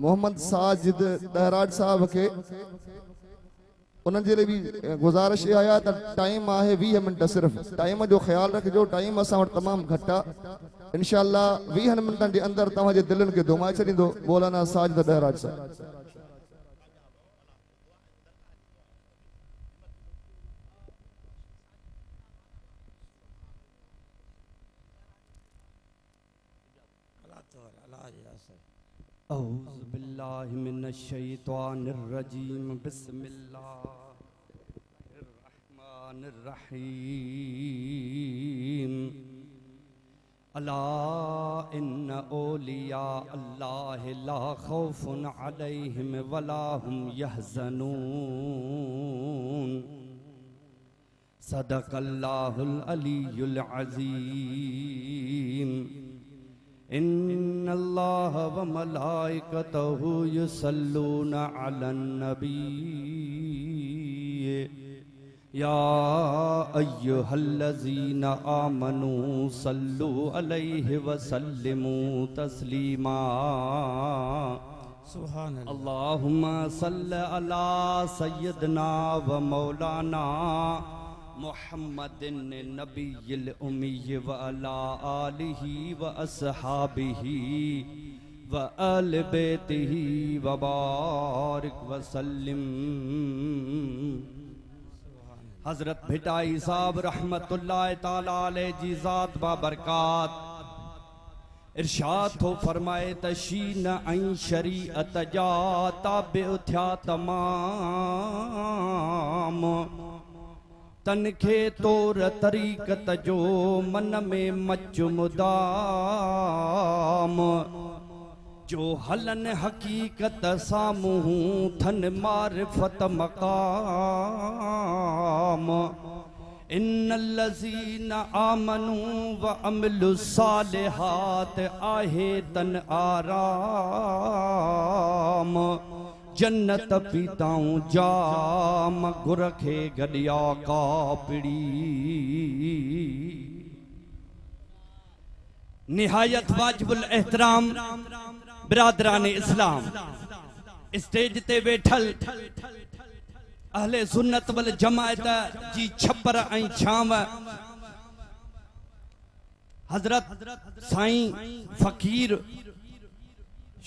मोहम्मद साजिद दहराज साहब के उन्हनि जे भी गुजारिश आया त टाइम आहे 20 मिनट सिर्फ टाइम जो ख्याल रखिजो टाइम असां वटि तमाम घटि आहे इंशाअल्लाह 20 मिनटनि जे अंदर तव्हांजे दिलनि खे घुमाए छॾींदो मौलाना साजिद दहराज साहब। औज़ु बिल्लाहि मिनश शैतानिर रजीम बिस्मिल्लाहिर रहमानिर रहीम अला इन्ना औलिया अल्लाह ला खौफुन अलैहिम वला हुम यहज़नून सदक़ल्लाहुल अलीयुल अज़ीम। इन्नल्लाह व मलाइकतहु युसल्लूना अलन नबी या अय्युहल्लज़ीना आमनू सल्लु अलैहि व सल्लिमू तस्लीमा। सुभान अल्लाह। अल्लाहुम्मा सल्लि अला सय्यदना व मौलाना मुहम्मदिन नबिय्यिल उम्मी व अला आलिहि व अस्हाबिहि व आल बैतिहि व बारिक व सल्लिम। हजरत भिटाई साहब रहमतुल्लाह ताला अलैहि जी ज़ात बाबरकात इरशाद थो फरमाए तशीन ऐं शरीअत जा ताबे उथिया तमाम तनखे तौर तरीक़त जो मन में मच मुदाम जो हलन हकीकत सामूं थन मारिफत मकाम। इन्नल्लज़ीना आमनू व अमिलुस सालिहात आहे तन आराम जन्नत पीताऊं जाम गुर खे गडिया कापड़ी। निहायत वाजिबुल एहतराम बिरादरान इस्लाम स्टेज ते वेठल अहले सुन्नत वल जमायत जी छपर ऐं छाव हजरत साईं फकीर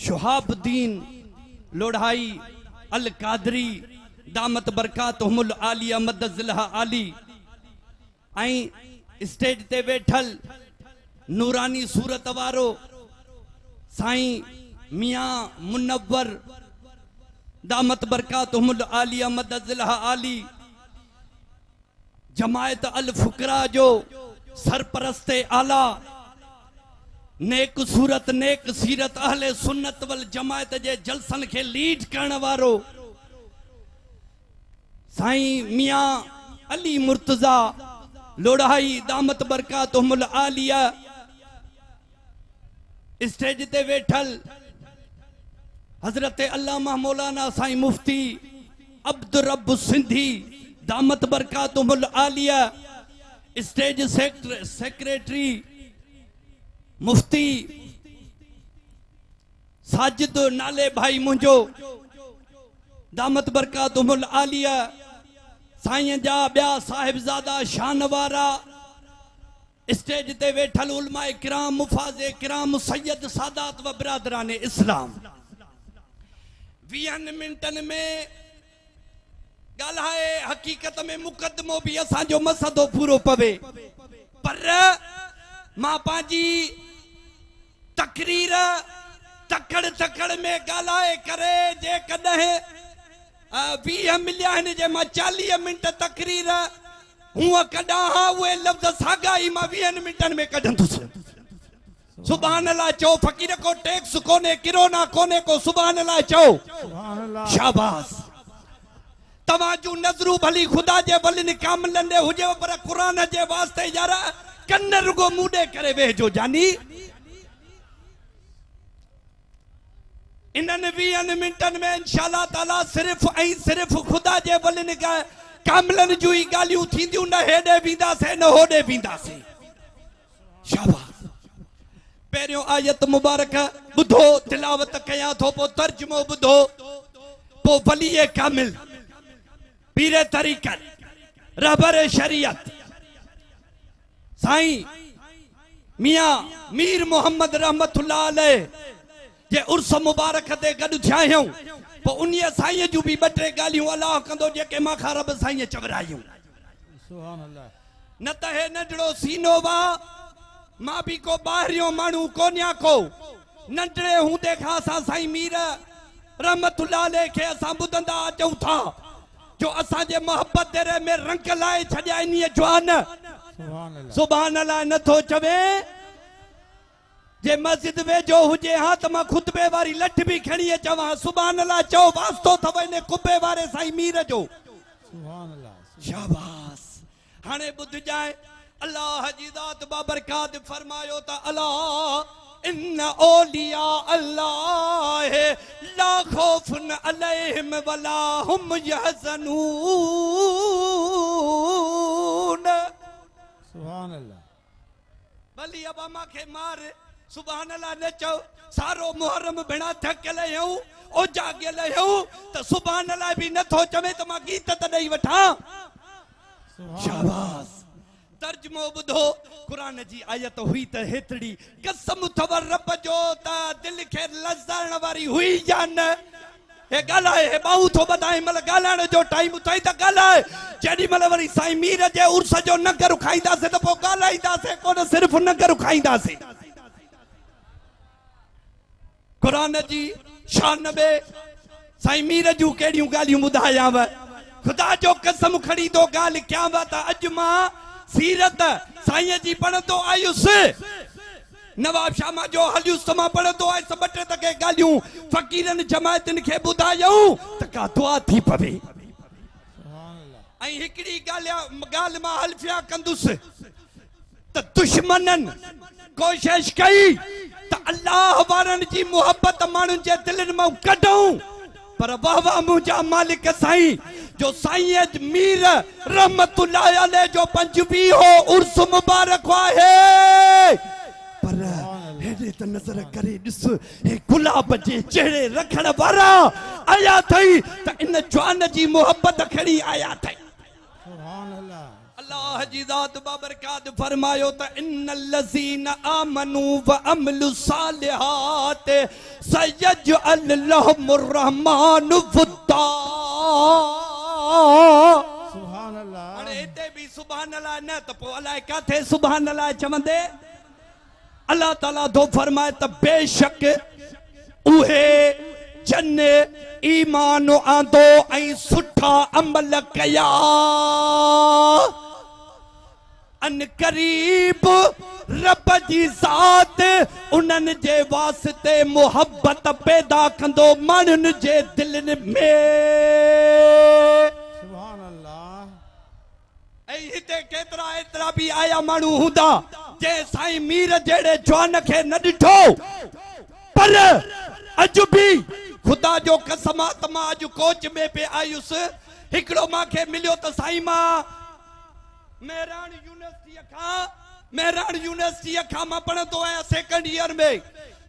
शुहाबुद्दीन लोढ़ाई अल कादरी दामत बरकातहुमुल आलिया मदज़िलहा आली ऐं स्टेज ते वेठल नूरानी सूरत वारो साईं मियां मुनव्वर दामत बरकातहुमुल आलिया मदज़िलहा आली जमायत अल फुकरा जो सरपरस्ते आला नेक सूरत नेक सीरत अहले सुन्नत वल जमायत जे जलसन के लीड करण वारो साईं मियां अली मुर्तजा लोढ़ाई दामत बरकातहुमुल आलिया स्टेज ते वेठल हजरत अल्लामा मौलाना साईं मुफ्ती अब्दुर रब्बु सिंधी दामत बरकातहुमुल आलिया स्टेज सेक्रेटरी मुफ्ती साजिद नाले भाई मुंजो दामत बरकातहुमुल आलिया साईं जा ब्या साहिबजादा शान वारा स्टेज ते वेठल उलमाए किराम मुफाज़े किराम सैयद सादात व बिरादरान इस्लाम 20 मिनटन में गाल्हाए हकीकत में मुकदमो भी असांजो मसदो पूरो पवे पर मां पांजी तकरीर तकड़ में गाल्हाए करे जे कदे 20 मिलिया हिन जे मां 40 मिनट तकरीर हुआ कदा वे लफ्ज सागा ही मां 20 मिनटन में कढंदुसि। सुभान अल्लाह चो फकीर को टैक्स कोने किरोना कोने को सुभान अल्लाह चो शाबाश। तवाजू नजरू भली खुदा जे वलिन कामलन दे हुजे पर कुरान जे वास्ते यार कन्न रुगो मुडे करे वेजो जानी। इनन 20 मिनटन में इंशाअल्लाह ताला सिर्फ खुदा जे वलिन का कामलन जुई गालियूं थींदियूं न हेडे बींदा से न होडे बींदा से। शाबाश। पहिरियों आयत मुबारक बुधो तिलावत कयां थो पो तर्जुमो बुधो पो वलीए कामिल पीरे तरीक़त रहबरे शरीयत साईं मियां मीर मोहम्मद रहमतुल्लाह अलैह जे उर्स मुबारक ते गॾु थिया आहियूं पो उन्हीअ साईं जूं बि ॿ टे ॻाल्हियूं अलाह कंदो जेके मां खां रब साईं चवरायूं सुभान अल्लाह न त हे नंढड़ो सीनो वा मां बि को ॿाहिरियों माण्हू कोन्या को नंढड़े हूंदे खां असां साईं मीर रहमतुल्लाह अलैह खे असां ॿुधंदा अचूं था जो असांजे मोहब्बत तेरे में रंग लाए छॾिया इन्हीअ जवान सुभान अल्लाह सुभान अल्लाह नथो चवे जे मस्जिद वेझो हुजे हा त मां खुतबे वारी लठ भी खणी चवां सुभान अल्लाह चओ वास्तो अथव इन कुबे वारे साईं मीर जो सुभान अल्लाह शाबाश हाणे ॿुध जाए अल्लाह जी ज़ात बाबरकात फरमायो त अल्लाह इन औलिया अल्लाह ला खौफुन अलैहिम वला हुम यहज़नून सुभान अल्लाह भली अब माखे मार सुभान अल्लाह न चओ सारो मुहर्रम बिना थकियल आहियूं ओ जागियल आहियूं त सुभान अल्लाह बि नथो चवे त मां गीत त ॾेई वठां शाबाश तर्जुमो ॿुधो क़ुरान जी आयत हुई त हेतड़ी कसम अथव रब जो त दिल खे लज़ाइण वारी हुई या न हे ॻाल्हाए हे ॿाहू थो ॿधाए महिल ॻाल्हाइण जो टाइम अथई त ॻाल्हाए जेॾी महिल वरी साईं मीर जे उर्स जो नगर खाईंदासीं त पोइ ॻाल्हाईंदासीं कोन सिर्फ़ु नगर खाईंदासीं क़ुरान जी शान में साईं मीर जूं कहिड़ियूं ॻाल्हियूं ॿुधायांव खुदा जो कसम खणी थो ॻाल्हि कयांव त अॼु मां सीरत साईं जी पढ़ंदो आयुसि नवाब शामा जो हलियुसि त मां पढ़ंदो आयुसि ॿ टे टके ॻाल्हियूं फ़क़ीरनि जमायतुनि खे ॿुधायूं त का दुआ थी पवे ऐं हिकिड़ी ॻाल्हि मां हल्फिया कंदुसि त दुश्मननि कोशिश कई त अल्लाह वारनि जी मुहबत माण्हुनि जे दिलनि मां कढूं पर वाह वाह मुंहिंजा मालिक साईं जो साईं मीर रहमतुल्लाह अलैह जो पंजवी हो उर्स मुबारक आहे पर हेॾे त नज़र करे ॾिस हे गुलाब जे चेहरे रखण वारा आया अथई त इन जवान जी मुहबत खणी आया अथई सुभान अल्लाह अल्लाह जी ज़ात बाबरकात फरमायो त इन्नल लज़ीना आमनू व अमलु सालिहात सयजअल लहुमुर रहमानु वुद्दा सुभान अल्लाह हाणे हिते बि सुभान अल्लाह न त पोइ अलाए काथे सुभान अल्लाह चवंदे अल्लाह ताला थो फरमाए त बेशक उहे जन ईमान आंदो ऐं सुठा अमल कया अन करीब रब जी ज़ात उन्हनि जे वास्ते मोहब्बत पैदा कंदो माण्हुनि जे दिलनि में सुभान अल्लाह ऐं हिते केतिरा एतिरा बि आया माण्हू हूंदा जे साईं मीर जहिड़े जवान खे न ॾिठो पर अॼु बि खुदा जो कसम आहे त मां अॼु कोच में पे आयुसि हिकिड़ो मूंखे मिलियो त साईं मां मेहरान यूनिवर्सिटीअ खां मां पढ़ंदो आहियां सेकंड ईयर में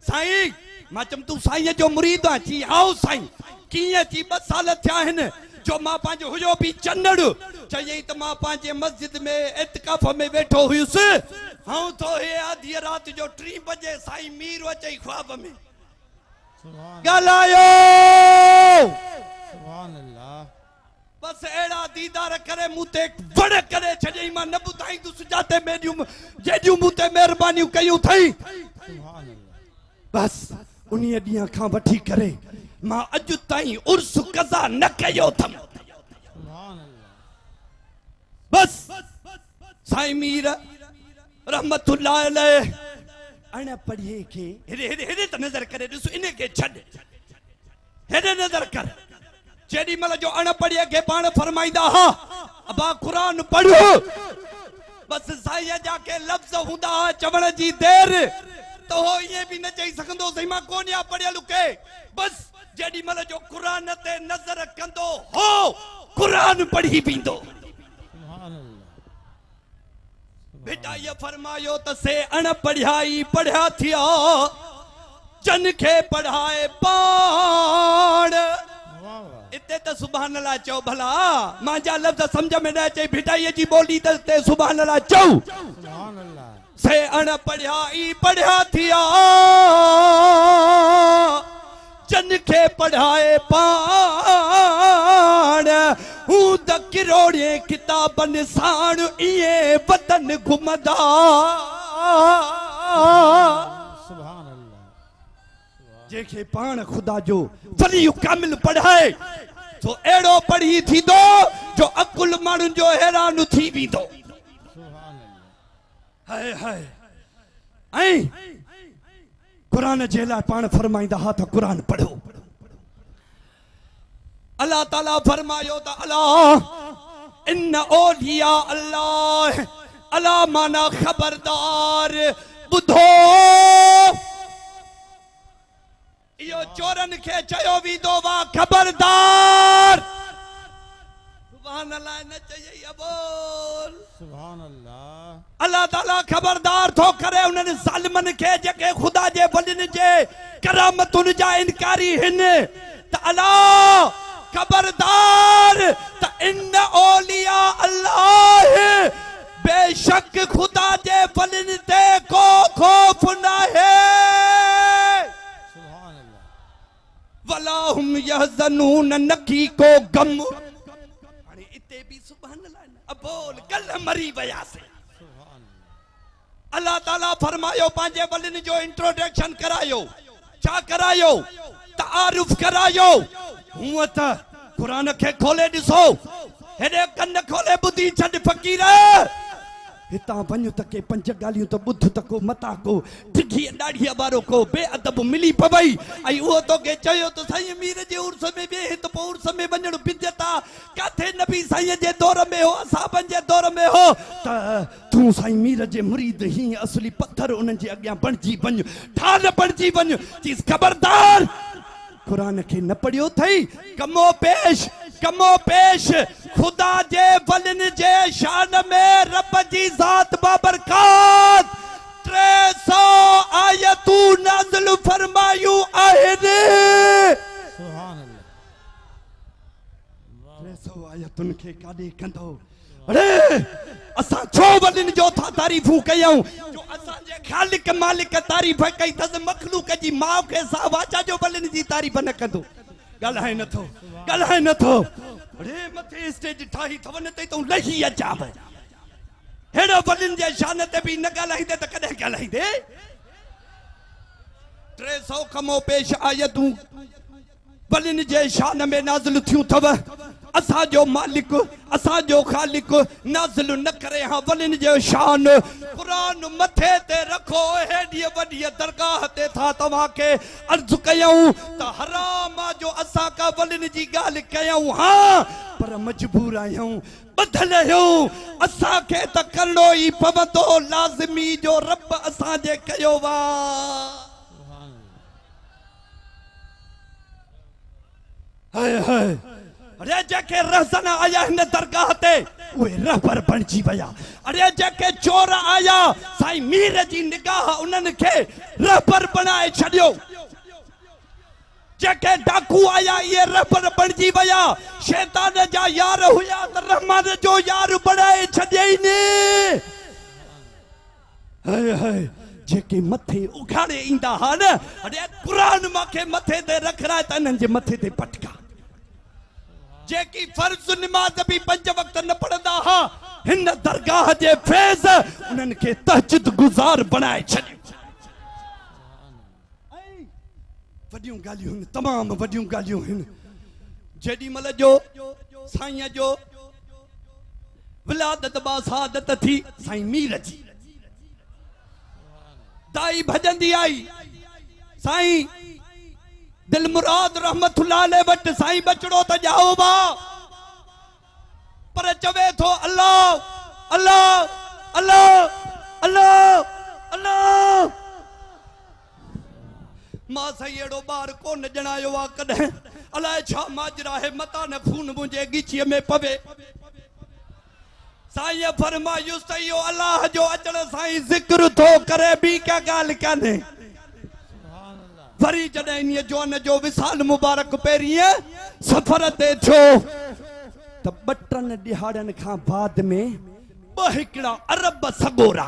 साईं मां चयमि तूं साईं जो मुरीद आहे चई आओ साईं कीअं चई 2 साल थिया आहिनि जो मां पंहिंजो हुयो बि चंडड़ चयईं त मां पंहिंजे मस्जिद में इत्काफ में वेठो हुयुसि ऐं तो हे आधी राति जो 3 बजे साईं मीर अचई ख्वाब में ॻाल्हायो सुभान अल्लाह बस अहिड़ा दीदार करे मूं ते वड़ करे छॾियईं मां न ॿुधाईंदुसि जाते जेॾियूं मूं ते महिरबानियूं कयूं अथई सुभान अल्लाह बस उन्हीअ ॾींहं खां वठी करे मां अॼु ताईं उर्स कज़ा न कयो अथमि सुभान अल्लाह बस साईं मीर रहमतुल्लाह अलैह अणपढ़िए खे हेॾे त नज़र करे ॾिस इन खे छॾ हेॾे नज़र कर जेॾी महिल जो अणपढ़िए खे पाण फरमाईंदा हा अबा क़ुरान पढ़ बस साईं जा के लफ़्ज़ हूंदा हा चवण जी देरि त हो ईअं बि न चई सघंदो सही मां कोन्या पढ़ियल के बस जेॾी महिल जो क़ुरान ते नज़र कंदो हो क़ुरान पढ़ी पींदो सुभान अल्लाह बेटा ये फरमायो त से अण पढ़ाई पढ़िया थिया जन खे पढ़ाए पाण वाह वाह इते त सुभान अल्लाह चओ भला मांजा लफ्ज़ समझ में न अचे भिटाईअ जी ॿोली ते सुभान अल्लाह चओ सुभान अल्लाह से अण पढ़ाई पढ़िया थिया जन खे पढ़ाए पाण हूं त किरोड़े किताबनि साण इए वतन घुमदा सुभान अल्लाह जेके पाण खुदा जो वली कामिल पढ़ाए तो एड़ो पढ़ी थी दो जो अकुल माण्हुनि जो हैरान थी वेंदो सुभान अल्लाह हाय हाय ऐं कुरान जे लाइ पाण फरमाईंदा हा त कुरान पढ़ो अल्लाह ताला फरमायो त अला इन औलिया अल्लाह अला माना खबरदार ॿुधो इहो चोरनि खे चयो वेंदो वा खबरदार सुभान अल्लाह न चई बोल सुभान अल्लाह अल्लाह ताला खबरदार थो करे उन्हनि ज़ालिमनि खे जेके खुदा जे वलिन जे करामतुनि जा इनकारी हिन त अला खबरदार त इन औलिया अल्लाह बेशक खुदा जे वलिन ते को खौफ न है सुभान अल्लाह वला हुम यहज़नून नकी को गम हाणे इते भी सुभान अल्लाह अब बोल कल मरी वया से सुभान अल्लाह ताला फरमायो पांजे वलिन जो इंट्रोडक्शन करायो छा करायो तारुफ करायो हुआ त कुरान खे खोले ॾिसो हेॾे कन खोले ॿुधी छॾ फ़कीर हितां वञ त के पंज ॻाल्हियूं त ॿुध त को मता को डिघीअ ॾाढ़ीअ वारो को बेअदब मिली पवई ऐं उहो तोखे चयो त साईं मीर जे उर्स में वेह त पोइ उर्स में वञणु बिजत आहे काथे नबी साईं जे दौर में हो असाबनि जे दौर में हो त तूं साईं मीर जे मुरीद हीअं असली पत्थर उन्हनि जे अॻियां बणिजी वञ ठाल बणिजी वञ चीज़ खबरदार कुरान खे न पढ़ियो अथई कमो पेश खुदा जे वलिन जे शान में रब जी ज़ात बाबरकात 300 आयतूं नाज़िल फरमायूं आहिनि सुभान अल्लाह 300 आयतुनि खे काॾे कंदो अरे असां छो वलिन जो था तारीफ़ूं कयूं जो असांजे ख़ालिक मालिक तारीफ़ कई अथसि मखलूक जी माउ खे सा वाचा जो वलिन जी तारीफ़ न कंदो ॻाल्हाए नथो अरे मथे स्टेज ठाही अथव न तई तूं लही अचा हेड़ो वलिन जे शान ते बि न ॻाल्हाईंदे त कॾहिं ॻाल्हाईंदे 300 कमो पेश आयतूं वलिन जे शान में नाज़िल थियूं अथव असांजो मालिक असांजो ख़ालिक नाज़िल न करे हा वलिन जो शान कुरान मथे ते रखो हेॾी वॾी दरगाह ते था तव्हांखे अर्ज़ु कयूं त हराम जो असां का वलिन जी ॻाल्हि कयूं हा पर मजबूर आहियूं ॿधल आहियूं असांखे त करिणो ई पवंदो लाज़मी जो रब असांजे कयो वा सुभान हाय हाय अरे जेके रहज़न आया हिन दरगाह ते उहे रहबर बणिजी विया अरे जेके चोर आया साईं मीर जी निगाह उन्हनि खे रहबर बणाए छॾियो जेके डाकू आया इहे रहबर बणिजी विया शैतान जा यार हुया त रहमान जो यार बणाए छॾियईं हाय हाय जेके मथे उघाड़े ईंदा हा न अरे कुरान मूंखे मथे ते रखराए त इन्हनि जे मथे ते पटका जेकी फर्ज नमाज भी 5 वक्त न पढ़ंदा हा हिन दरगाह जे फैज़ उन्हनि खे तहज्जुद गुज़ार बनाए छॾियो वॾियूं ॻाल्हियूं आहिनि तमामु वॾियूं ॻाल्हियूं आहिनि जेॾी महिल जो साईं जो विलादत बासादत थी साईं मीर जी दाई भजंदी आई साईं दिल मुराद रहमतुल्लाह अलैह वट साईं बचड़ो त जाओ बा पर चवे थो अल्लाह अल्लाह अल्लाह अल्लाह अल्लाह मां साईं एड़ो बार कोन ॼणायो आ कॾहिं अलाए छा माजरा है मता न खून मुंहिंजे ॻीचीअ में पवे साईं फरमायुस त इहो अल्लाह जो अचण साईं ज़िक्र थो करे ॿी का ॻाल्हि कान्हे वरी जॾहिं इन जोन जो विसाल मुबारक पहिरीं सफ़र ते थियो त 2 ॾिहाड़नि खां बाद में 2 हिकिड़ा अरब सगोरा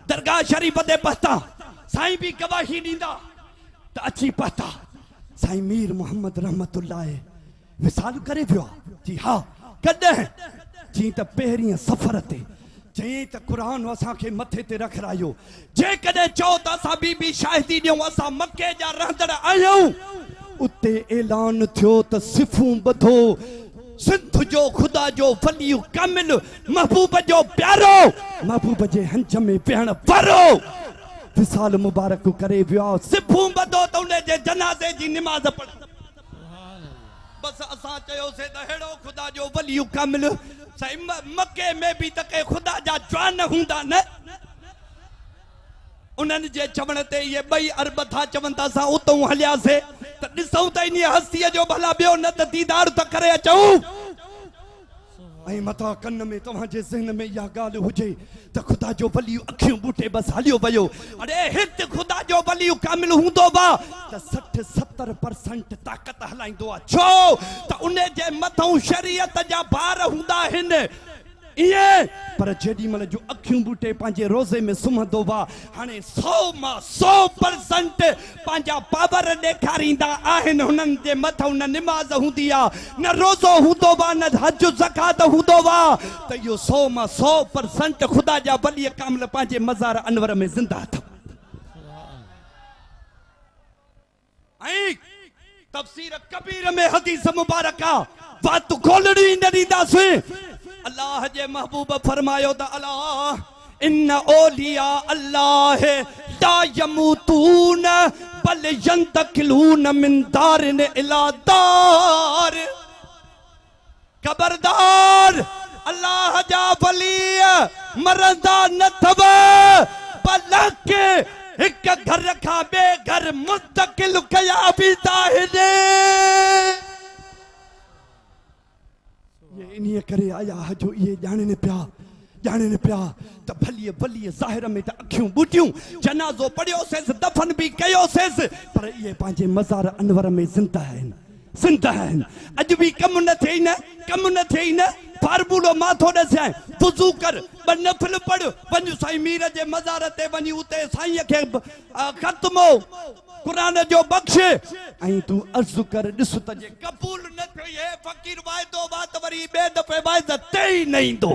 दरगाह शरीफ ते पहुता साईं भी गवाही ॾींदा त अची पहुता साईं मीर मोहम्मद रहमतुल्लाह विसाल करे वियो जी हा कॾहिं जी त पहिरीं सफ़र ते चई त क़ुरान असांखे मथे ते रखरायो जेकॾहिं चओ त असां बीबी शाहिदी ॾियूं असां मके जा रहंदड़ आहियूं उते ऐलान थियो त सिफ़ूं ॿधो सिंध जो ख़ुदा जो वली कामिल महबूब जो प्यारो महबूब जे हंज में वेहण वारो विसाल मुबारक करे वियो सिफ़ूं ॿधो त उन जे जनाज़े जी निमाज़ पढ़ बस असां चयोसीं त हेड़ो ख़ुदा जो वली कामिल साईं मके में भी त के ख़ुदा जा जवान हूंदा न उन्हनि जे चवण ते ये 2 अरब था चवनि था असां उतां हलियासीं त ॾिसूं त इन हस्तीअ जो भला ॿियो न त दीदार त करे अचूं ऐं मथां कन में तव्हांजे ज़हन में इहा ॻाल्हि हुजे त ख़ुदा जो वली अखियूं बूटे बस हलियो वियो अरे हिते ख़ुदा जो वली कामिल हूंदो बा त 60-70% ताक़त हलाईंदो आहे छो त उन जे मथां शरीयत जा भार हूंदा आहिनि इए पर जेडी मल जो अखियूं बूटे पंहिंजे रोज़े में सुम्हंदो बा हाणे 100 मां 100% पंहिंजा पावर ॾेखारींदा आहिनि हुननि जे मथां न निमाज़ हूंदी आहे न रोज़ो हूंदो बा न हज ज़कात हूंदो बा त इहो 100 मां 100% ख़ुदा जा वली कामिल पंहिंजे मज़ार अनवर में ज़िंदा अथव ऐं तफ़सीर कबीर में हदीस मुबारक बात खोलणी न ॾींदासीं अल्लाह जे महबूब फरमायो त अल्लाह इन औलिया अल्लाह ला यमूतून बल यंतकिलून मिन दारिन इला दार खबरदार अल्लाह जा वली मरंदा न थव बल्कि एक घर खां ॿिए घर मुंतकिल कया वेंदा आहिनि ये इन्हीअ करे आया जो ये ॼाणनि पिया त भली वली ज़ाहिर में त अखियूं ॿुटियूं जनाज़ो पढ़ियोसीं दफ़न भी कयोसीं पर ये पंहिंजे मज़ार अनवर में ज़िंदा आहिनि अॼु भी कम न थिए न फार्मूलो माथो ॾसाए वुज़ू कर 2 नफ़िल पढ़ वञ साईं मीर जे मज़ार ते वञी उते साईं खे ख़त्मो कुरान जो बख्श ऐं तू अर्ज़ कर ॾिस त जे क़बूल न थियो हे फ़कीर वाइदो बात वरी ॿिए दफ़े वाइद ते ई न ईंदो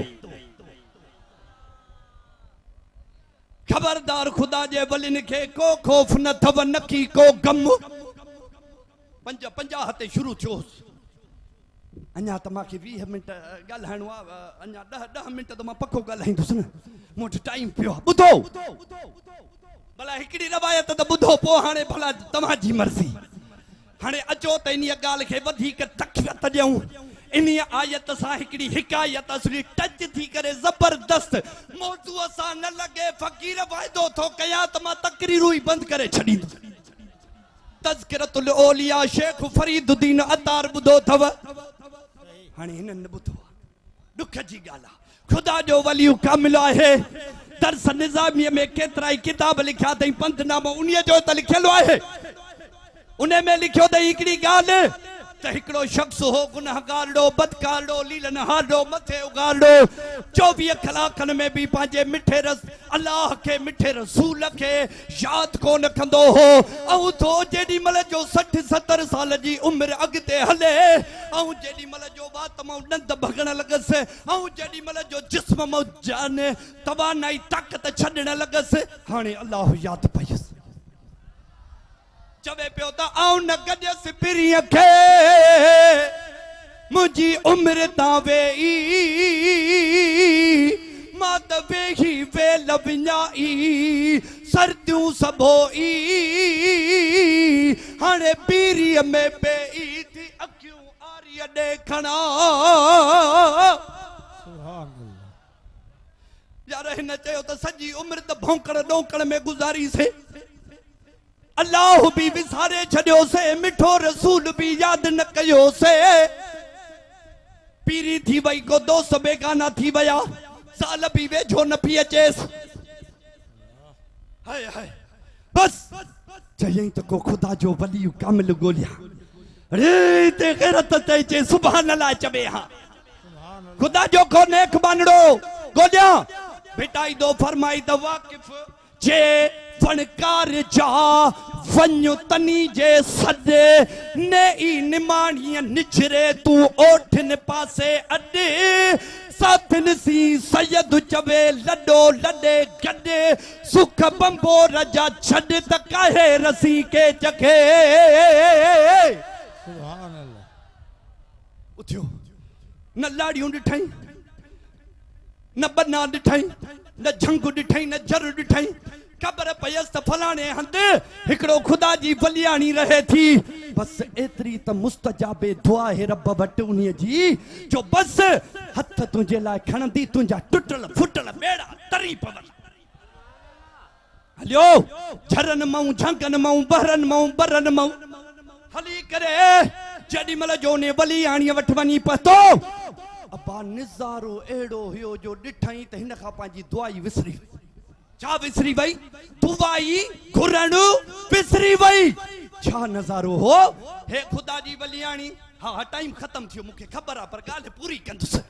खबरदार ख़ुदा जे वलिन खे को खौफ़ न अथव न की को गम 50 ते शुरू थियो अञा त मांखे 20 मिंट ॻाल्हाइणो आहे अञा 10 मिंट त मां पको ॻाल्हाईंदुसि न मूं वटि टाइम पियो आहे ॿुधो भला हिकिड़ी रवायत त ॿुधो पोइ हाणे भला तव्हांजी मर्ज़ी हाणे अचो त इन ॻाल्हि खे वधीक तक़वियत ॾियूं इन आयत सां हिकिड़ी हिकायत असली टच थी करे ज़बरदस्त मौज़ूअ सां न लॻे फ़कीर वाइदो थो कयां त मां तकरीरूं ई बंदि करे छॾींदुसि तज़किरतुल औलिया शेख फरीदुद्दीन अतार ॿुधो अथव हाणे हिननि ॿुधो ॾुख जी ॻाल्हि आहे ख़ुदा जो वली कामिल आहे दर्स निज़ामीअ में केतिरा ई किताब लिखिया अथई पंधनामो उन्हीअ जो त लिखियलु आहे उन में लिखियो अथई हिकिड़ी ॻाल्हि त हिकिड़ो शख़्स हो गुनाहगारड़ो बदकारड़ो लीलनहारड़ो मथे उगारड़ो 24 कलाकनि में भी पंहिंजे मिठे अल्लाह खे मिठे रसूल खे यादि कोन कंदो हो ऐं थो जेॾी महिल जो 60-70 साल जी उमिरि अॻिते हले ऐं जेॾी महिल जो वात मां ॾंद भॻण लॻसि ऐं जेॾी महिल जो जिस्म मां जान तवानाई ताक़त छॾण लॻसि हाणे अल्लाह यादि पयुसि चवे पियो त आऊं न गॾियसि पिरीअ खे मुंहिंजी उमिरि तां वेई मां त वेही वेल विञाई सर्दियूं सबोई हाणे पीरीअ में पेई थी अखियूं आरीअ ॾेखणा यार हिन चयो त सॼी उमिरि त भौंकड़ ॾोंकड़ में गुज़ारीसीं अल्लाह भी विसारे छॾियोसे मिठो रसूल भी याद न कयोसे पीरी थी वई को दोस्त बेगाना थी वया साल भी वेझो न पी अचेस हाय हाय बस चयई त को खुदा जो वली कामिल गोलिया अरे ते गैरत ते चे सुभान अल्लाह चबे हां खुदा जो को नेक बानड़ो गोलिया बेटाई दो फरमाई द वाकिफ जे फनकार जा वन्यो तनी जे सदे ने ई निमाणिया निचरे तू ओठन पासे अडे साथन सी सैयद चवे लडो लडे गडे सुख बंबो रजा छड त काहे रसी के चखे सुभान अल्लाह उथियो न लाड़ियों ॾिठई न बना ॾिठई न झंग ॾिठई न जर ॾिठई ख़बर पयस त फलाणे हंध हिकड़ो खुदा जी वलियाणी रहे थी बस एतरी त मुस्तजाबे दुआ है रब वट उन्हीअ जी जो बस हथ तुंहिंजे लाइ खणंदी तुंहिंजा टुटल फुटल बेड़ा तरी पवन हलियो झरन मां झंगन मां बहरन मां बरन मां हली करे जॾी महिल जो ने वलियाणीअ वटि वञी पहुतो अबा निज़ारो अहिड़ो हुयो जो ॾिठई त हिन खां पंहिंजी दुआई विसरी छा विसरी वई दुआई घुरण विसरी वई छा नज़ारो हो हे खुदा जी वलियाणी हा टाइम खत्म थियो मूंखे ख़बर आहे पर ॻाल्हि पूरी कंदुसि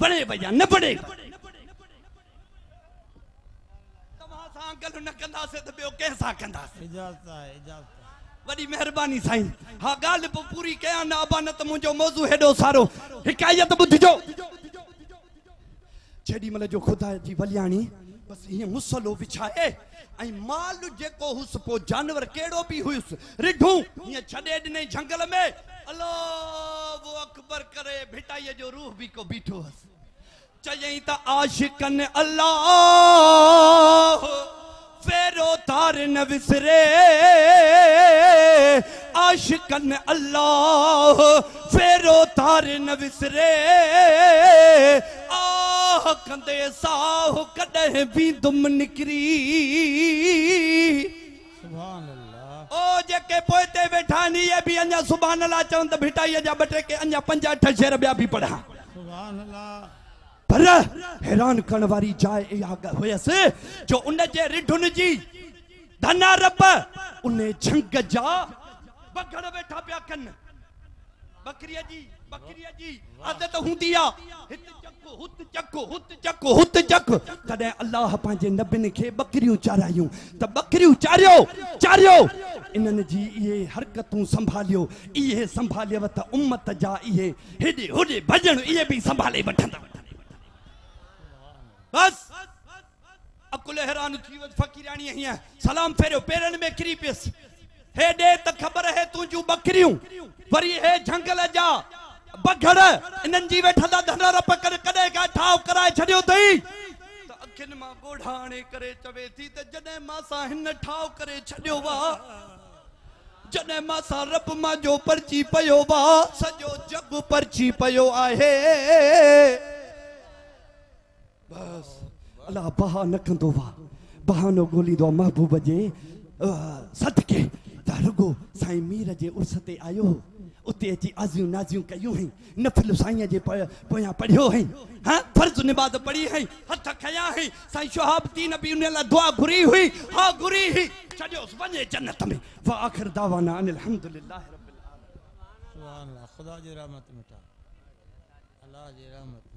बणे वई न बणे तव्हां सां ॻाल्हि न कंदासीं त ॿियो कंहिंसां कंदासीं इजाज़त आहे इजाज़त आहे वॾी महिरबानी साईं हा ॻाल्हि पूरी कयां न अबा न त मुंहिंजो मौज़ू हेॾो सारो हिकायत ॿुधिजो जेॾी महिल जो खुदा जी वलियाणी बस हीअं मुसलो विछाए ऐं माल जेको हुस पोइ जानवर कहिड़ो बि हुयुसि रिढूं हीअं छॾे ॾिनई झंगल में अल्लाहु अकबर करे भिटाईअ जो रूह बि को बीठो हुअसि चयई त आशिकन अल्लाह फेरो तार न विसरे आशिकन अल्लाह फेरो तार न विसरे आह कंदे साह कॾहिं भी दुम निकरी सुभान अल्लाह ओ जेके पोइते वेठा नी ये भी अञा सुभान अल्लाह चवनि त भिटाईअ जा ॿ टे के अञा 5-8 शेर ॿिया बि पढ़ा सुभान अल्लाह पर हैरान करण वारी जाइ इहा हुयसि जो उन जे रिढुन जी धना रब उन झंग जा बगड़ वेठा पिया कन बकरीअ जी आदत हूंदी आहे हित चक हुत चक तॾहिं अल्लाह पंहिंजे नबियुनि खे बकरियूं चारायूं त बकरियूं चारियो इन्हनि जी इहे हरकतूं संभालियो इहे संभालियव त उम्मत जा इहे हेॾे होॾे भॼण इहे बि संभाले वठंदा बस अकुल हैरान थी वियो फ़कीराणी हीअं सलाम फेरियो पेरनि में किरी पियसि हेॾे त ख़बर है तुंहिंजूं बकरियूं वरी हे झंगल जा बघड़ इन्हनि जी वेठल धन रप करे कॾहिं का ठाव कराए छॾियो अथई त अखियुनि मां ॻोढ़ा आणे करे चवे थी त जॾहिं मां सां हिन ठाव करे छॾियो वा जॾहिं मां सां रब मां जो परची पियो वा सॼो जग परची पियो आहे बस अल्लाह बहा न कंदो वा बहानो ॻोल्हींदो आहे महबूब जे सदके त रुगो साईं मीर जे उर्स ते आयो उते अची आज़ियूं नाज़ियूं कयूं हई नफ़िल साईं जे पोयां पढ़ियो हई हां फर्ज़ निबाद पढ़ी हई हथ खया हई साईं शहाबुद्दीन बि उन लाइ दुआ घुरी हुई हा घुरी ही छॾियो वञे जन्नत में व आखिर दावाना अनिल हम्दुलिल्लाह रब्बिल आलमीन सुभान अल्लाह खुदा जी रहमत मिटा अल्लाह जी रहमत